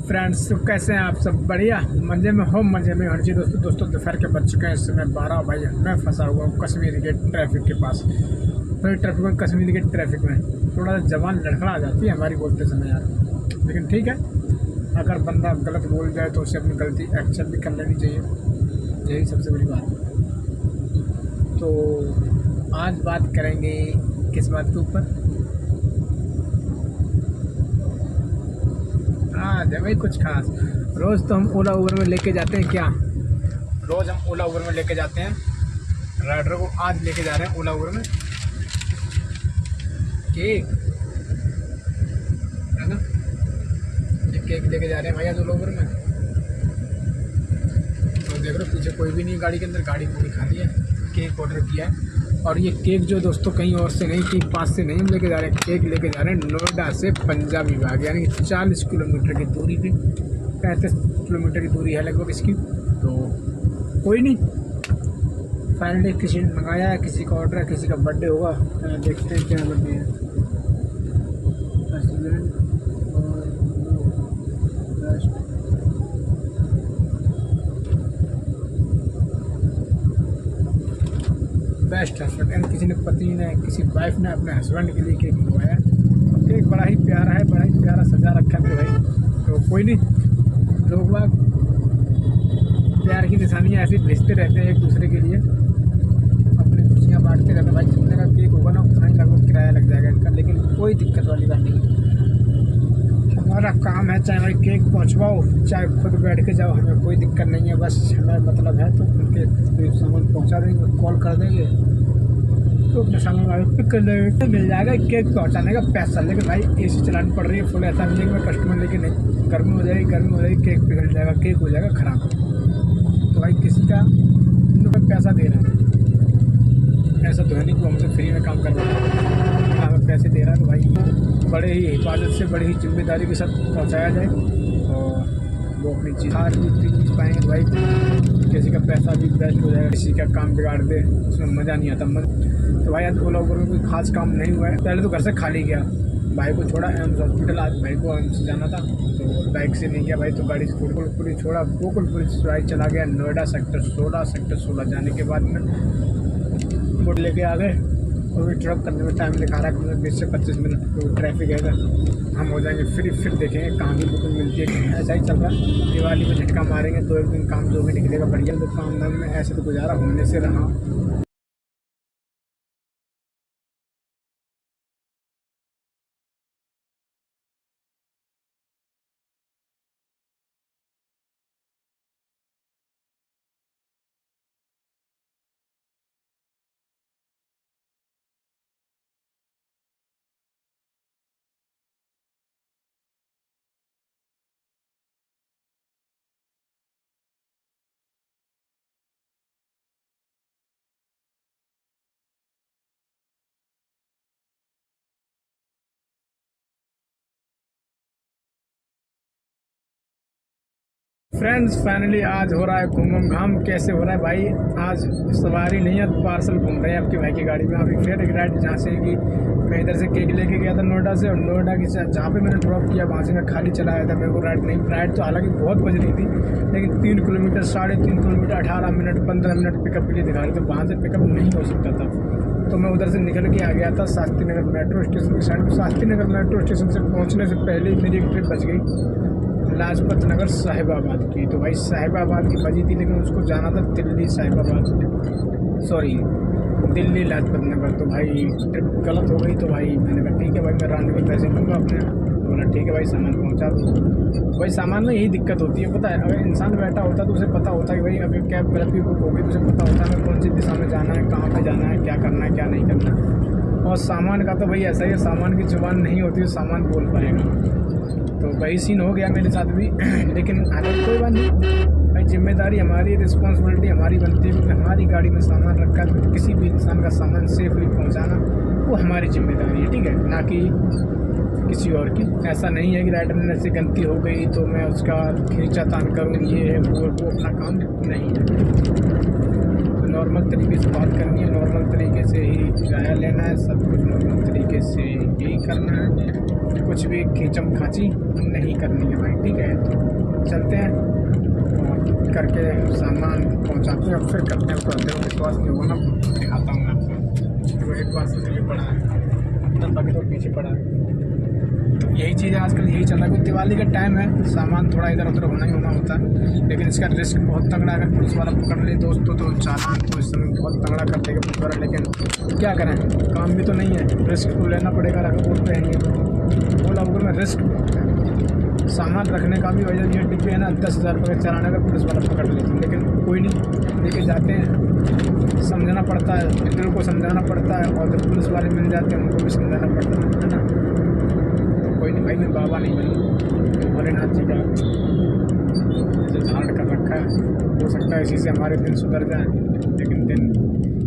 Friends, तो कैसे हैं आप सब? बढ़िया मज़े में हो? मज़े में हर चीज़। दोस्तों दोपहर के बज चुके हैं इस समय 12। भाई मैं फंसा हुआ हूँ कश्मीर के ट्रैफिक के पास। फिर ट्रैफिक में, कश्मीर के ट्रैफिक में थोड़ा सा जबान लड़खड़ा आ जाती है हमारी बोलते समय यार, लेकिन ठीक है। अगर बंदा गलत बोल जाए तो उसे अपनी गलती एक्सेप्ट भी कर लेनी चाहिए, यही सबसे बड़ी बात है। तो आज बात करेंगे किस बात के ऊपर? आज है भाई कुछ खास। रोज़ तो हम ओला उबर में लेके जाते हैं क्या? रोज़ हम ओला उबर में लेके जाते हैं राइडर को। आज लेके जा रहे हैं ओला उबर में केक, है ना? ये केक लेके जा रहे हैं भाई आज ओला उबर में। तो देख रहे हो पीछे कोई भी नहीं गाड़ी के अंदर, गाड़ी पूरी खाली है। केक ऑर्डर किया है और ये केक जो दोस्तों कहीं और से नहीं, कहीं पास से नहीं हम लेके जा रहे हैं। केक लेके जा रहे हैं नोएडा से पंजाब विभाग, यानी 40 किलोमीटर की दूरी पे, 35 किलोमीटर की दूरी है लगभग इसकी। तो कोई नहीं, फाइनली किसी ने मंगाया है, किसी का ऑर्डर है, किसी का बर्थडे होगा। देखते हैं क्या बर्थडे है। बेस्ट हस्बैंड, एंड किसी ने पति ने, किसी वाइफ ने अपने हस्बैंड के लिए केक मंगवाया है। केक बड़ा ही प्यारा है, बड़ा ही प्यारा सजा रखा है भाई। तो कोई नहीं, लोग बाग प्यार की निशानियाँ ऐसी भेजते रहते हैं एक दूसरे के लिए, अपनी खुशियाँ बांटते रहते हैं भाई। जितने का केक होगा ना उतना ही लगभग किराया लग जाएगा इनका, लेकिन कोई दिक्कत वाली बात नहीं। हमारा काम है, चाहे भाई केक पहुँचवाओ चाहे खुद बैठ के जाओ, हमें कोई दिक्कत नहीं है। बस हमें मतलब है तो उनके सामान पहुँचा देंगे, कॉल कर देंगे तो अपने सामान वाले पिक कर लेंगे, तो मिल जाएगा केक पहुँचाने का पैसा। लेकिन भाई एसी चलानी पड़ रही है फुल, ऐसा नहीं है कि मैं कस्टमर लेके नहीं। गर्मी हो जाएगी केक पिघल जाएगा, केक हो जाएगा ख़राब। तो भाई किसी का पैसा दे रहा है, ऐसा तो है नहीं कि हमसे फ्री में काम कर रहा है। हमें पैसे दे रहा है तो भाई बड़े ही हिफाजत से, बड़ी ही जिम्मेदारी के साथ पहुंचाया जाए और वो अपनी चीज़ आज भी चीज़ पाएंगे। भाई किसी का पैसा भी वेस्ट हो जाएगा, किसी का काम बिगाड़ दे, उसमें मज़ा नहीं आता। तो भाई आज ओला उबर में कोई खास काम नहीं हुआ है। पहले तो घर से खाली गया, भाई को छोड़ा एम्स हॉस्पिटल। आज भाई को एम्स जाना था तो बाइक से नहीं गया भाई, तो गाड़ी से गोकुलपुरी छोड़ा, गोकुलपुरी से चला गया नोएडा सेक्टर 16 जाने के बाद में बोर्ड लेके आ गए। और ड्रॉप करने में टाइम दिखा रहा है 20 से 25 मिनट, तो ट्रैफिक है। हम हो जाएंगे फिर देखेंगे कहाँ की बुकिंग मिलती है। ऐसा ही चल रहा है, दिवाली में झटका मारेंगे, 2 एक दिन काम जो भी निकलेगा बढ़िया। तो काम धाम में ऐसे तो गुजारा होने से रहा। फ्रेंड्स फाइनली आज हो रहा है घूम घाम। कैसे हो रहा है भाई? आज सवारी नहीं है, पार्सल घूम रहे हैं आपके भाई की गाड़ी में। अभी फिर एक राइड जहाँ से कि मैं इधर से केक लेके गया था नोएडा से, और नोएडा की जहाँ पे मैंने ड्रॉप किया वहाँ से मैं खाली चला आया था। मेरे को राइड तो हालांकि बहुत बज रही थी, लेकिन 3 kilometre 3.5 kilometre 18 minute 15 minute pickup के लिए दिखा रही थी। वहाँ से पिकअप नहीं हो सकता था, तो मैं उधर से निकल के आ गया था शास्त्री नगर मेट्रो स्टेशन की side. Shastri Nagar metro station से पहुँचने से पहले मेरी एक ट्रिप बच गई लाजपत नगर साहिबाबाद की। तो भाई साहिबाबाद की बजी थी, लेकिन उसको जाना था दिल्ली दिल्ली लाजपत नगर। तो भाई ट्रिप गलत हो गई। तो भाई मैंने कहा ठीक है भाई, मैं रांड के पैसे लूँगा अपने। बोला ठीक है भाई, सामान पहुँचा दो। भाई सामान में यही दिक्कत होती है, पता है, अगर इंसान बैठा होता तो उसे पता होता कि भाई अगर कैब गलती बुक हो गई तो उसे पता होता है कौन सी दिशा में जाना है, कहाँ पर जाना है, क्या करना है, क्या नहीं करना। और सामान का तो भाई ऐसा ही है, सामान की जुबान नहीं होती है, सामान बोल पाएगा। तो वही सीन हो गया मेरे साथ भी। लेकिन हालांकि कोई बात नहीं भाई, जिम्मेदारी हमारी, रिस्पॉन्सिबिलिटी हमारी बनती है, क्योंकि हमारी गाड़ी में सामान रखा है तो किसी भी इंसान का सामान सेफली पहुंचाना वो हमारी जिम्मेदारी है, ठीक है, ना कि किसी और की। ऐसा नहीं है कि राइडर ने से गलती हो गई तो मैं उसका खींचातान करूँ, ये है वो अपना काम नहीं है। तो नॉर्मल तरीके से बात करनी है, नॉर्मल तरीके से ही किराया लेना है, सब कुछ नॉर्मल तरीके से यही करना है, कुछ भी खींचम खांची नहीं करनी है भाई, ठीक है। चलते हैं और करके सामान पहुंचाते हैं, फिर करते हैं। तो अंदर विश्वास नहीं होगा ना, दिखाता हूँ मैं आपको। तो एक बार से ये पड़ा है, तब बाकी तो पीछे पड़ा है। तो यही चीज़ है आजकल, यही चल रहा है। क्योंकि दिवाली का टाइम है, सामान थोड़ा इधर उधर होना ही होना होता है, लेकिन इसका रिस्क बहुत तगड़ा है। अगर पुलिस वाला पकड़ ले दोस्तों तो चालान तो इस समय बहुत तगड़ा कर देगा पुलिस वाला। लेकिन क्या करें, काम भी तो नहीं है, रिस्क तो लेना पड़ेगा। रख बोल पे है बोला अगर में रिस्क बहुत है। सामान रखने का भी वजह ये डिब्बे है ना, 10,000 रुपये का चालान अगर पुलिस वाला पकड़ ले, लेकिन कोई नहीं, लेके जाते हैं, समझाना पड़ता है, इधर को समझाना पड़ता है, और जब पुलिस वाले मिल जाते हैं उनको भी समझाना पड़ता है ना। कोई नहीं भाई, मैं बाबा नहीं बनूँ, भोलेनाथ जी का जो धारण कर रखा है, हो सकता है इसी से हमारे दिन सुधर जाए। लेकिन दिन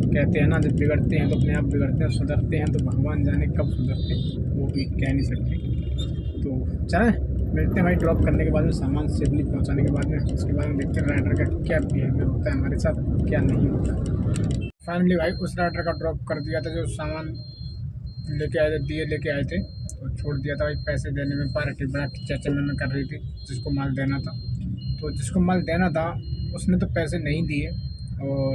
कहते हैं ना, जब बिगड़ते हैं तो अपने आप बिगड़ते हैं, सुधरते हैं तो भगवान जाने कब सुधरते, वो भी कह नहीं सकते। तो चलें, मिलते हैं भाई ड्रॉप करने के बाद में, सामान सेफली पहुंचाने के बाद में। उसके बाद में देखते हैं राइडर का क्या बिहेवियर होता है हमारे साथ, क्या नहीं होता। फाइनली भाई उस राइडर का ड्रॉप कर दिया था जो सामान लेके आए थे, दिए लेके आए थे, तो छोड़ दिया था भाई। पैसे देने में पार्टी बड़ा चर्चा में कर रही थी, जिसको माल देना था। तो जिसको माल देना था उसने तो पैसे नहीं दिए, और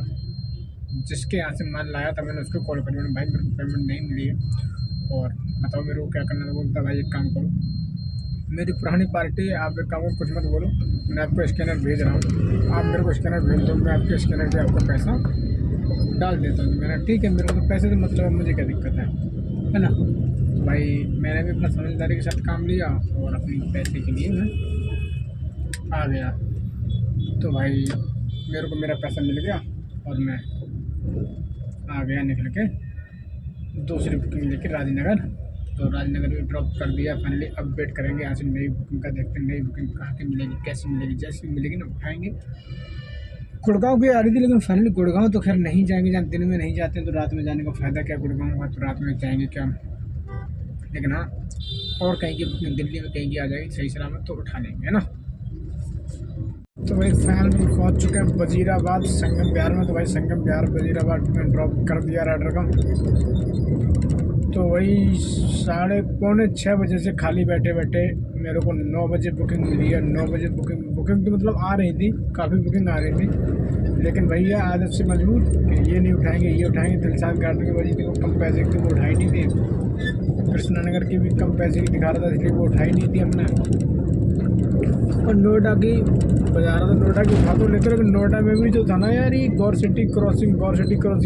जिसके यहाँ से माल लाया था मैंने उसको कॉल कर दिया, भाई मेरे को पेमेंट नहीं मिली है और बताओ मेरे को क्या करना था। बोलता भाई एक काम करो, मेरी पुरानी पार्टी है, आप एक काम करो, कुछ मत बोलो, मैं आपको स्कैनर भेज रहा हूँ, आप मेरे को स्कैनर भेज दो, मैं आपके स्कैनर पे आपका पैसा डाल देता हूँ। मैंने ठीक है, मेरे को तो पैसे से मतलब है, मुझे क्या दिक्कत है ना। भाई मैंने भी अपना समझदारी के साथ काम लिया और अपनी पैसे के लिए मैं आ गया। तो भाई मेरे को मेरा पैसा मिल गया और मैं आ गया निकल के दूसरी बुकिंग लेके राजनगर। तो राजनगर में ड्रॉप कर दिया। फाइनली अब वेट करेंगे यहाँ से नई बुकिंग का, देखते हैं नई बुकिंग कहाँ की मिलेगी, कैसी मिलेगी। जैसी मिलेगी ना उठाएंगे। गुड़गांव की आ रही थी, लेकिन फाइनली गुड़गांव तो खैर नहीं जाएंगे, जहाँ दिन में नहीं जाते हैं तो रात में जाने का फ़ायदा क्या। गुड़गांव हुआ तो रात में जाएंगे क्या, लेकिन हाँ और कहीं की बुकिंग दिल्ली में कहीं की आ जाएगी सही सलामत तो उठा लेंगे, है ना। तो भाई फाइनली पहुँच चुके हैं वजीराबाद संगम बिहार में। तो भाई संगम बिहार वजीराबाद में ड्रॉप कर दिया राइडर का। तो वही 5:45 बजे से खाली बैठे बैठे मेरे को 9 बजे बुकिंग मिली है। 9 बजे बुकिंग तो मतलब आ रही थी, काफ़ी बुकिंग आ रही थी, लेकिन भैया आदत से मजबूर कि ये नहीं उठाएंगे ये उठाएंगे। दिलशाद गार्डन की वजह थी, वो कम पैसे की वो उठाई नहीं थी। कृष्णानगर की भी कम पैसे की दिखा रहा था, इसलिए वो उठाई नहीं थी हमने। और नोएडा की बजा रहा था, नोएडा की उठा तो लेते, लेकिन नोएडा में भी जो था ना यार, ये गौर सिटी क्रॉसिंग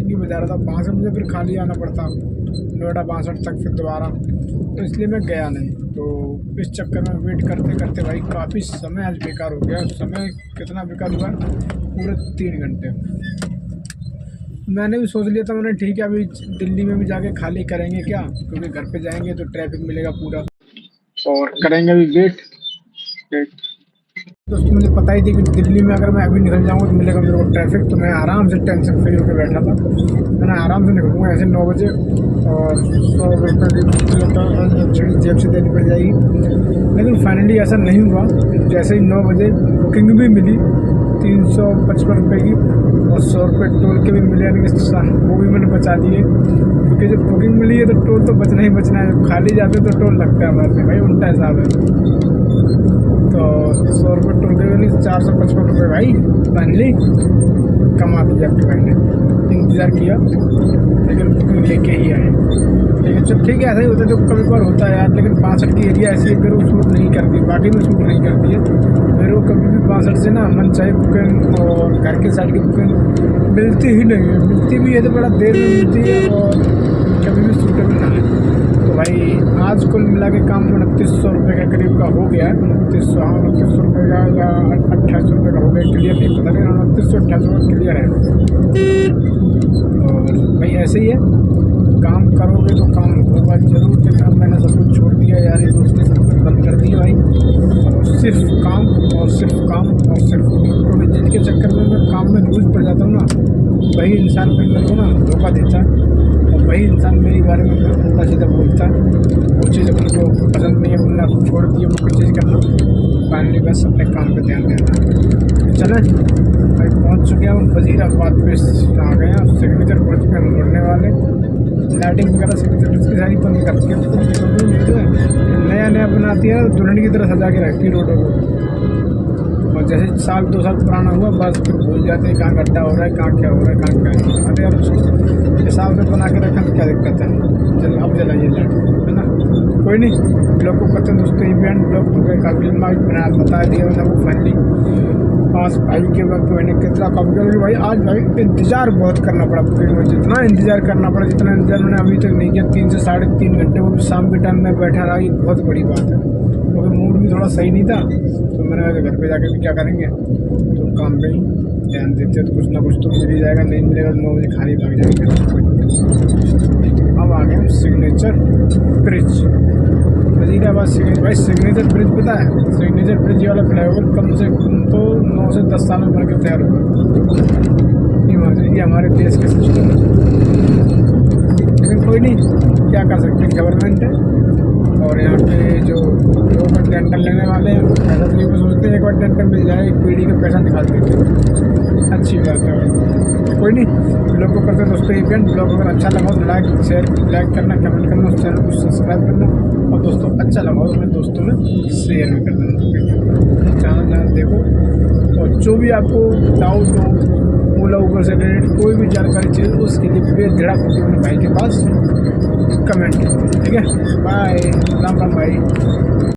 की बजा रहा था। वहाँ से मुझे फिर खाली आना पड़ता नोएडा 62 तक फिर दोबारा, तो इसलिए मैं गया नहीं। तो इस चक्कर में वेट करते करते भाई काफ़ी समय आज बेकार हो गया। समय कितना बेकार हुआ, पूरे 3 घंटे। मैंने भी सोच लिया था, मैंने ठीक है अभी दिल्ली में भी जाके खाली करेंगे क्या, क्योंकि घर पे जाएंगे तो ट्रैफिक मिलेगा पूरा, और करेंगे भी वेट। दोस्तों मुझे पता ही थी कि दिल्ली में अगर मैं अभी निकल जाऊंगा तो मिलेगा मेरे को ट्रैफिक, तो मैं आराम से टेंशन फ्री होकर बैठा था। मैंने आराम से निकलूँगा ऐसे 9 बजे, और 100 रुपये जेब से देनी पड़ जाएगी। लेकिन फाइनली ऐसा नहीं हुआ। जैसे ही 9 बजे बुकिंग भी मिली 355 रुपये की, और 100 रुपये टोल के भी मिले, यानी कि वो भी मैंने बचा दिए। क्योंकि जब बुकिंग मिली है तो टोल तो बचना ही बचना है, जब खाली जाते तो टोल लगता है हमारे से भाई, उल्टा हिसाब है। तो 100 रुपये टोल के नहीं 455 रुपये भाई फाइनली कमा दिया अपने भाई ने। इंतज़ार किया लेकिन बुकिंग लेके ही आए। लेकिन जब ठीक है ऐसा ही होता है, जो कभी बार होता है यार। लेकिन 62 की एरिया ऐसी है, मेरे को शूट नहीं करती, बाकी में शूट नहीं करती है मेरे को कभी भी। 62 से ना मन चाहे बुकिंग और घर के साइड की बुकिंग मिलती ही नहीं है। मिलती भी है तो बड़ा देर में मिलती है, और कभी भी सूटेबल ना है। तो भाई आज कुल मिला के काम 2900 रुपये के करीब का हो गया। 2900 रुपये का या 2800 रुपये का हो गया, क्लियर नहीं पता, लेकिन 2900-2800 का क्लियर है। और भाई ऐसे ही है, काम करोगे तो काम होगा जरूर। लेकिन अब मैंने सब कुछ छोड़ दिया यार, ये दोस्ती सब कुछ बंद कर दिया भाई, और सिर्फ काम और सिर्फ काम और सिर्फ। क्योंकि जिनके चक्कर में मैं काम में लूज पड़ जाता हूँ ना, वही इंसान फिर मेरे को ना धोखा देता है, और वही इंसान मेरे बारे में उल्टा सीधा बोलता है। वो चीज़ अपने को पसंद नहीं है, बोलना छोड़ दिए वो कुछ चीज़ करना। फाइनली बस अपने काम पे ध्यान देना। चलें भाई पहुँच चुके हैं हम वजीराबाद पे, आ गए हैं सिग्नेचर पहुँच के हम मुड़ने वाले। लाइटिंग वगैरह सिग्नेचर इसकी सारी बंद करती है, नया नया बनाती है, दुल्हन की तरह सजा के रखती है रोडों को। जैसे साल 2 साल पुराना हुआ बस फिर भूल जाते हैं कहाँ गड्ढा हो रहा है, कहाँ क्या हो रहा है, कहाँ क्या नहीं। अरे यार उसको हिसाब से बना के रखें तो क्या दिक्कत है। चल अब जलाइए लाइट, है ना। कोई नहीं, ब्लॉग को करते हैं दोस्तों इवेंट ब्लॉग तो काफ़ी लंबा बना बता दिया मैंने वो फाइनली। पास भाई के वक्त मैंने कितना कम किया, भाई आज भाई इंतज़ार बहुत करना पड़ा पूरे में, जितना इंतज़ार करना पड़ा, जितना इंतज़ार मैंने अभी तक नहीं किया 3 से 3.5 घंटे, वो भी शाम के टाइम में बैठा रहा, ये बहुत बड़ी बात है। क्योंकि मूड भी थोड़ा सही नहीं था, तो मैंने कहा घर पे जाके भी क्या करेंगे, तो काम पे ही ध्यान देते तो कुछ ना कुछ तो मिल ही जाएगा, नहीं मिलेगा तो 9 बजे खाली भाग जाएगा। अब आ गए सिग्नेचर ब्रिज, वजीराबाद सिग्नेचर। भाई सिग्नेचर ब्रिज पता है, सिग्नेचर ब्रिज वाला फ्लाईओवर कम से कम तो 9 से 10 साल में बन के तैयार हुआ। ये हमारे देश के सिस्टम है, लेकिन कोई नहीं, क्या कर सकते हैं, गवर्नमेंट है। और यहाँ पे जो लोग टेंडर लेने वाले हैं पैसा तो ये सोचते हैं एक बार टेंडर मिल जाए, एक पीढ़ी का पैसा निकाल देते हैं, अच्छी बात है। कोई नहीं, ब्लॉग को करते दोस्तों इवेंट। ब्लॉग अगर अच्छा लगा तो लाइक करना, कमेंट करना, उस चैनल को सब्सक्राइब करना, और दोस्तों अच्छा लगा तो अपने दोस्तों में शेयर भी कर देना। चैनल देखो, और जो भी आपको डाउट हो ओला उबर से रिलेटेड कोई भी जानकारी चाहिए उसके लिए बेधड़क होकर अपने भाई के पास कमेंट, ठीक है। बाय, राम राम भाई।